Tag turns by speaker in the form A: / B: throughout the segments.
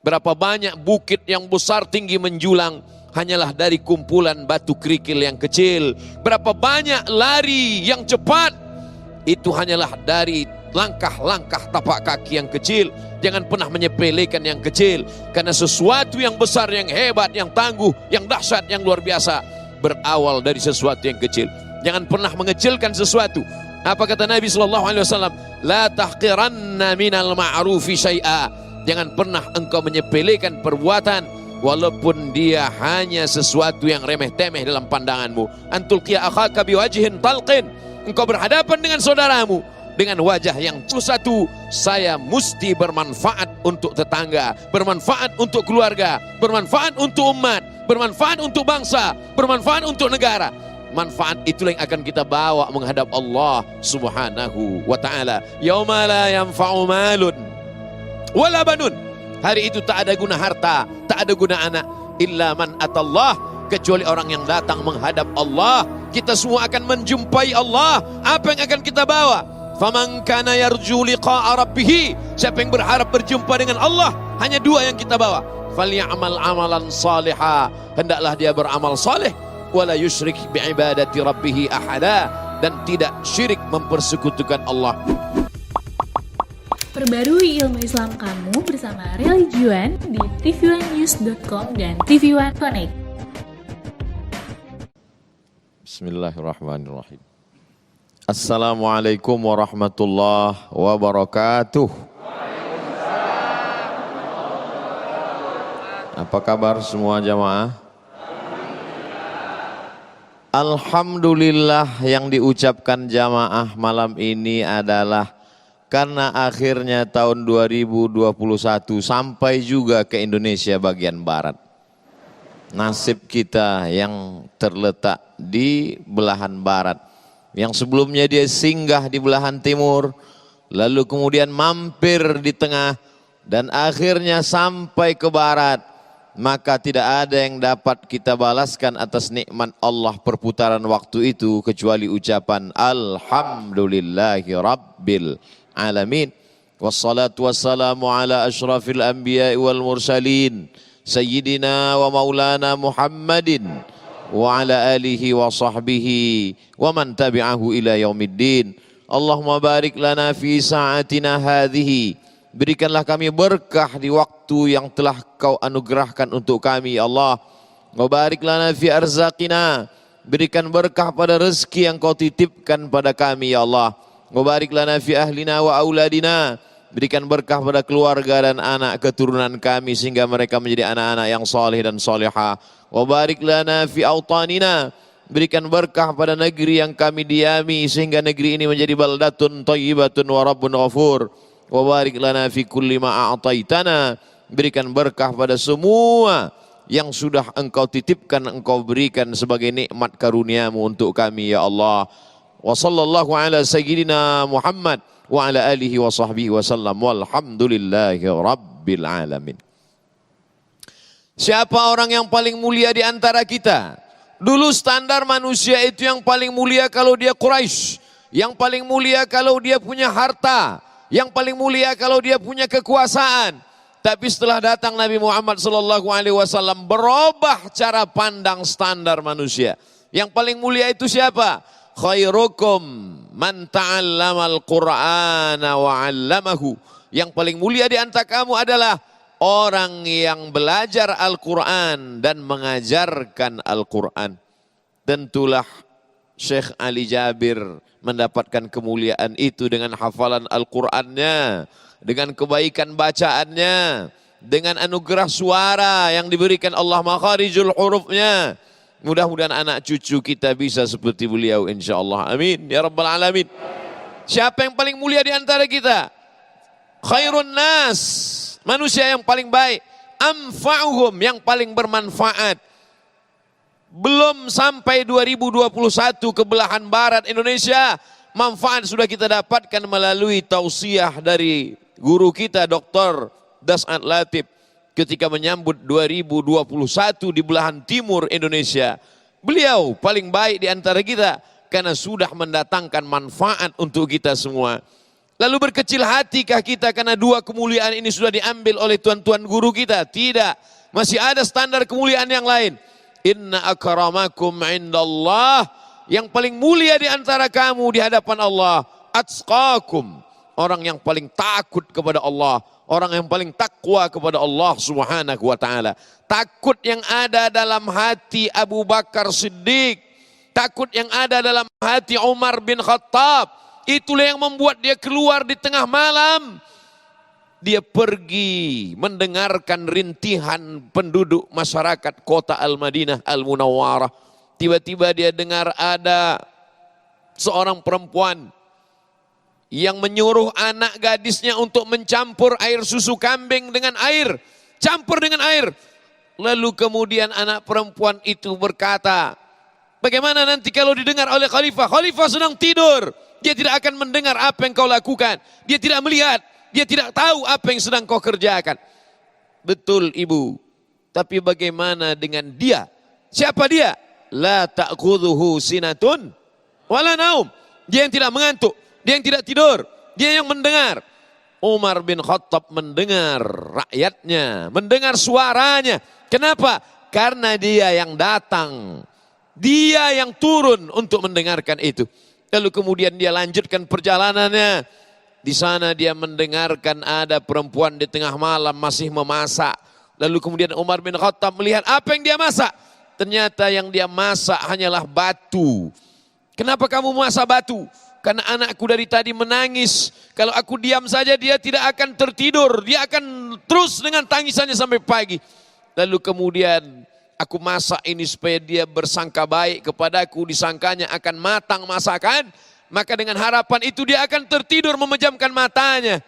A: Berapa banyak bukit yang besar tinggi menjulang hanyalah dari kumpulan batu kerikil yang kecil. Berapa banyak lari yang cepat itu hanyalah dari langkah-langkah tapak kaki yang kecil. Jangan pernah menyepelekan yang kecil, karena sesuatu yang besar, yang hebat, yang tangguh, yang dahsyat, yang luar biasa berawal dari sesuatu yang kecil. Jangan pernah mengecilkan sesuatu. Apa kata Nabi SAW? La tahqiranna minal ma'rufi syai'a. Jangan pernah engkau menyepelekan perbuatan walaupun dia hanya sesuatu yang remeh-temeh dalam pandanganmu. Antulqiya akhaka biwajhin talqin. Engkau berhadapan dengan saudaramu dengan wajah yang satu. Saya mesti bermanfaat untuk tetangga, bermanfaat untuk keluarga, bermanfaat untuk umat, bermanfaat untuk bangsa, bermanfaat untuk negara. Manfaat itulah yang akan kita bawa menghadap Allah Subhanahu wa ta'ala. Yauma la yanfa'u malun wala banun. Hari itu tak ada guna harta, tak ada guna anak, illa man atallah, kecuali orang yang datang menghadap Allah. Kita semua akan menjumpai Allah. Apa yang akan kita bawa? Faman kana yarju liqa'a rabbih, siapa yang berharap berjumpa dengan Allah, hanya dua yang kita bawa. Falyamal amalan salihah, hendaklah dia beramal saleh, wala yusyrik biibadati rabbih ahada, dan tidak syirik mempersekutukan Allah.
B: Perbarui ilmu Islam kamu bersama Religion di tv1news.com dan TV1 Connect.
A: Bismillahirrahmanirrahim. Assalamualaikum warahmatullahi wabarakatuh. Apa kabar semua jamaah? Alhamdulillah, yang diucapkan jamaah malam ini adalah karena akhirnya tahun 2021 sampai juga ke Indonesia bagian barat. Nasib kita yang terletak di belahan barat, yang sebelumnya dia singgah di belahan timur, lalu kemudian mampir di tengah, dan akhirnya sampai ke barat. Maka tidak ada yang dapat kita balaskan atas nikmat Allah perputaran waktu itu kecuali ucapan Alhamdulillahi Rabbil Alamin. Wassalatu wassalamu ala ashrafil anbiya wal mursalin Sayyidina wa maulana Muhammadin wa ala alihi wa sahbihi wa man tabi'ahu ila yaumiddin. Allahumma barik lana fi sa'atina hadhihi, berikanlah kami berkah di waktu yang telah Kau anugerahkan untuk kami ya Allah. Wa barik lana fi arzaqina, berikan berkah pada rezeki yang Kau titipkan pada kami ya Allah. Wa barik lana fi ahlina wa auladina, berikan berkah pada keluarga dan anak keturunan kami sehingga mereka menjadi anak-anak yang saleh dan salihah. Wa barik lana fi autanina, berikan berkah pada negeri yang kami diami sehingga negeri ini menjadi baldatun thayyibatun wa rabbun ghafur. Wa barik lana fi kulli ma a'taitana, berikan berkah pada semua yang sudah Engkau titipkan, Engkau berikan sebagai nikmat karuniamu untuk kami ya Allah. Wa sallallahu ala sayyidina Muhammad wa ala alihi wa sahbihi wa sallam walhamdulillahi rabbil alamin. Siapa orang yang paling mulia di antara kita? Dulu standar manusia itu yang paling mulia kalau dia Quraisy, yang paling mulia kalau dia punya harta, yang paling mulia kalau dia punya kekuasaan. Tapi setelah datang Nabi Muhammad SAW berubah cara pandang standar manusia. Yang paling mulia itu siapa? Khairukum man ta'allamal Qur'ana wa 'allamahu. Yang paling mulia di antara kamu adalah orang yang belajar Al-Quran dan mengajarkan Al-Quran. Tentulah Syekh Ali Jabir mendapatkan kemuliaan itu dengan hafalan Al-Qurannya, dengan kebaikan bacaannya, dengan anugerah suara yang diberikan Allah makharijul hurufnya. Mudah-mudahan anak cucu kita bisa seperti beliau insyaallah. Amin ya rabbal alamin. Siapa yang paling mulia di antara kita? Khairun nas, manusia yang paling baik. Anfa'uhum, yang paling bermanfaat. Belum sampai 2021 ke belahan barat Indonesia, manfaat sudah kita dapatkan melalui tausiah dari guru kita Dr. Das'ad Latif ketika menyambut 2021 di belahan timur Indonesia. Beliau paling baik di antara kita karena sudah mendatangkan manfaat untuk kita semua. Lalu berkecil hatikah kita karena dua kemuliaan ini sudah diambil oleh tuan-tuan guru kita? Tidak. Masih ada standar kemuliaan yang lain. Inna akramakum indallah. Yang paling mulia di antara kamu di hadapan Allah. Atqakum. Orang yang paling takut kepada Allah. Orang yang paling takwa kepada Allah subhanahu wa ta'ala. Takut yang ada dalam hati Abu Bakar Siddiq. Takut yang ada dalam hati Umar bin Khattab. Itulah yang membuat dia keluar di tengah malam. Dia pergi mendengarkan rintihan penduduk masyarakat kota Al-Madinah Al-Munawwarah. Tiba-tiba dia dengar ada seorang perempuan yang menyuruh anak gadisnya untuk mencampur air susu kambing dengan air. Campur dengan air. Lalu kemudian anak perempuan itu berkata, bagaimana nanti kalau didengar oleh khalifah? Khalifah sedang tidur. Dia tidak akan mendengar apa yang kau lakukan. Dia tidak melihat. Dia tidak tahu apa yang sedang kau kerjakan. Betul ibu. Tapi bagaimana dengan dia? Siapa dia? La ta'khudhuhu sinatun wala naum. Dia yang tidak mengantuk. Dia yang tidak tidur. Dia yang mendengar. Umar bin Khattab mendengar rakyatnya. Mendengar suaranya. Kenapa? Karena dia yang datang. Dia yang turun untuk mendengarkan itu. Lalu kemudian dia lanjutkan perjalanannya. Di sana dia mendengarkan ada perempuan di tengah malam masih memasak. Lalu kemudian Umar bin Khattab melihat apa yang dia masak. Ternyata yang dia masak hanyalah batu. Kenapa kamu masak batu? Karena anakku dari tadi menangis. Kalau aku diam saja dia tidak akan tertidur. Dia akan terus dengan tangisannya sampai pagi. Lalu kemudian aku masak ini supaya dia bersangka baik kepadaku, disangkanya akan matang masakan, maka dengan harapan itu dia akan tertidur memejamkan matanya.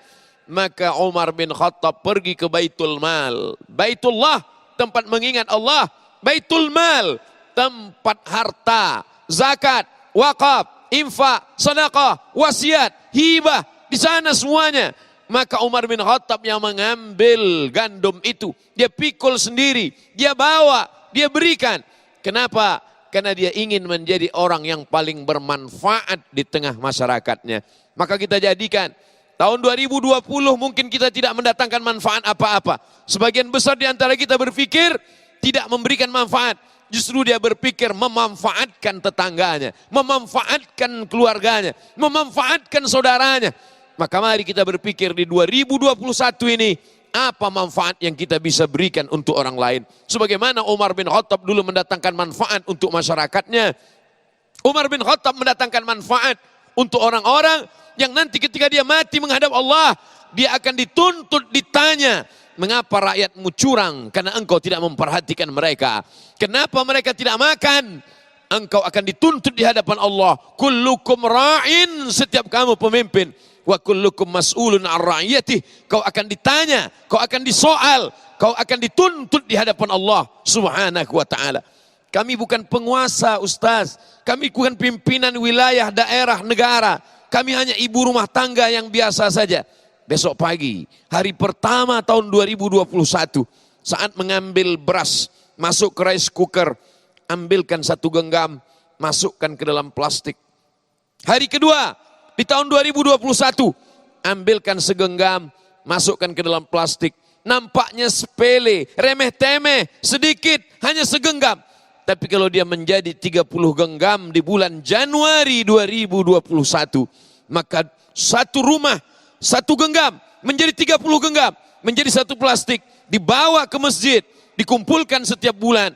A: Maka Umar bin Khattab pergi ke Baitul Mal. Baitullah, tempat mengingat Allah. Baitul Mal, tempat harta, zakat, wakaf, infak, sedekah, wasiat, hibah, di sana semuanya. Maka Umar bin Khattab yang mengambil gandum itu, dia pikul sendiri, dia bawa, dia berikan. Kenapa? Karena dia ingin menjadi orang yang paling bermanfaat di tengah masyarakatnya. Maka kita jadikan tahun 2020 mungkin kita tidak mendatangkan manfaat apa-apa. Sebagian besar di antara kita berpikir tidak memberikan manfaat. Justru dia berpikir memanfaatkan tetangganya, memanfaatkan keluarganya, memanfaatkan saudaranya. Maka mari kita berpikir di 2021 ini, apa manfaat yang kita bisa berikan untuk orang lain. Sebagaimana Umar bin Khattab dulu mendatangkan manfaat untuk masyarakatnya. Umar bin Khattab mendatangkan manfaat untuk orang-orang yang nanti ketika dia mati menghadap Allah, dia akan dituntut, ditanya, mengapa rakyatmu curang? Karena engkau tidak memperhatikan mereka. Kenapa mereka tidak makan? Engkau akan dituntut di hadapan Allah. Kullukum ra'in, setiap kamu pemimpin. Wa kullukum mas'ulun an ra'iyatih. Kau akan ditanya, kau akan disoal, kau akan dituntut di hadapan Allah subhanahu wa ta'ala. Kami bukan penguasa, Ustaz. Kami bukan pimpinan wilayah, daerah, negara. Kami hanya ibu rumah tangga yang biasa saja. Besok pagi, hari pertama tahun 2021, saat mengambil beras, masuk ke rice cooker, ambilkan satu genggam, masukkan ke dalam plastik. Hari kedua, di tahun 2021, ambilkan segenggam, masukkan ke dalam plastik. Nampaknya sepele, remeh-temeh, sedikit, hanya segenggam. Tapi kalau dia menjadi 30 genggam di bulan Januari 2021, maka satu rumah, satu genggam, menjadi 30 genggam, menjadi satu plastik, dibawa ke masjid, dikumpulkan setiap bulan.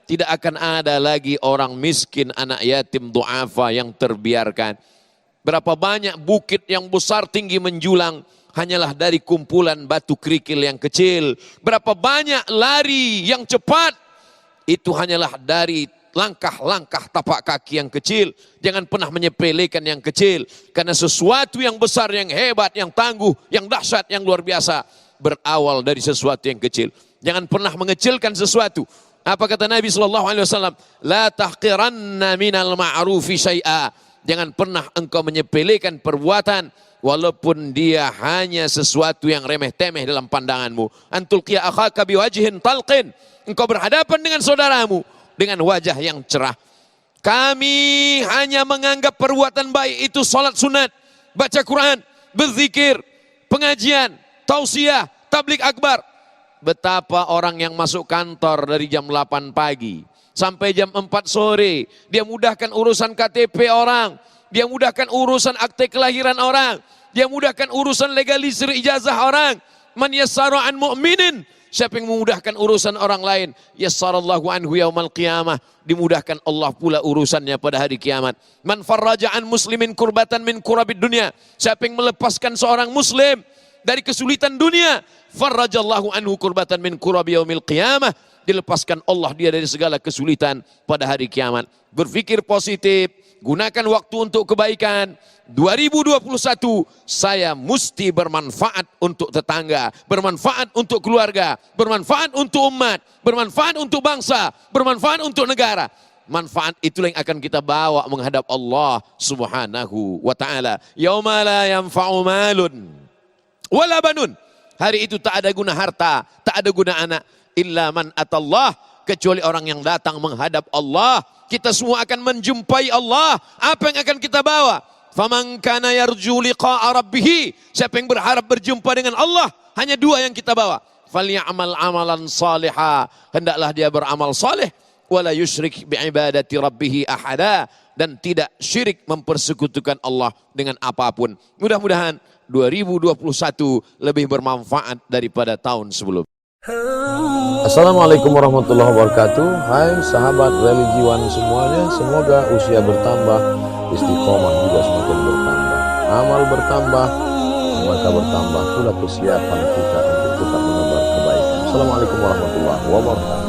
A: Tidak akan ada lagi orang miskin, anak yatim, du'afa yang terbiarkan. Berapa banyak bukit yang besar tinggi menjulang, hanyalah dari kumpulan batu kerikil yang kecil. Berapa banyak lari yang cepat, itu hanyalah dari langkah-langkah tapak kaki yang kecil. Jangan pernah menyepelekan yang kecil. Karena sesuatu yang besar, yang hebat, yang tangguh, yang dahsyat, yang luar biasa, berawal dari sesuatu yang kecil. Jangan pernah mengecilkan sesuatu. Apa kata Nabi SAW? La tahqiranna minal ma'rufi syai'a. Jangan pernah engkau menyepelekan perbuatan, walaupun dia hanya sesuatu yang remeh-temeh dalam pandanganmu. Antulqiya akhaka biwajhin talqin. Engkau berhadapan dengan saudaramu dengan wajah yang cerah. Kami hanya menganggap perbuatan baik itu salat sunat, baca Quran, berzikir, pengajian, tausiah, tablik akbar. Betapa orang yang masuk kantor dari jam 8 pagi sampai jam 4 sore, dia mudahkan urusan KTP orang, dia mudahkan urusan akte kelahiran orang, dia mudahkan urusan legalisir ijazah orang. Man yassara an mu'minin, siapa yang memudahkan urusan orang lain, yassarallahu anhu yaumal qiyamah, dimudahkan Allah pula urusannya pada hari kiamat. Man farraja an muslimin kurbatan min kurabid dunya, siapa yang melepaskan seorang muslim dari kesulitan dunia, farrajallahu anhu kurbatan min kurabi yaumil qiyamah, dilepaskan Allah dia dari segala kesulitan pada hari kiamat. Berpikir positif, gunakan waktu untuk kebaikan. 2021 saya mesti bermanfaat untuk tetangga, bermanfaat untuk keluarga, bermanfaat untuk umat, bermanfaat untuk bangsa, bermanfaat untuk negara. Manfaat itulah yang akan kita bawa menghadap Allah Subhanahu wa taala. Yauma la yanfa'u malun wala banun. Hari itu tak ada guna harta, tak ada guna anak, illa man atallah, kecuali orang yang datang menghadap Allah. Kita semua akan menjumpai Allah. Apa yang akan kita bawa? Faman kana yarju liqa'a rabbih, siapa yang berharap berjumpa dengan Allah, hanya dua yang kita bawa. Falyamal amalan salihah, hendaklah dia beramal saleh, wala yusyrik biibadati rabbih ahada, dan tidak syirik mempersekutukan Allah dengan apapun. Mudah-mudahan 2021 lebih bermanfaat daripada tahun sebelumnya.
C: Assalamualaikum warahmatullahi wabarakatuh. Hai sahabat religiwan semuanya, semoga usia bertambah, istiqomah juga semakin bertambah, amal bertambah, maka bertambah pula kesiapan kita untuk tetap menebar kebaikan. Assalamualaikum warahmatullahi wabarakatuh.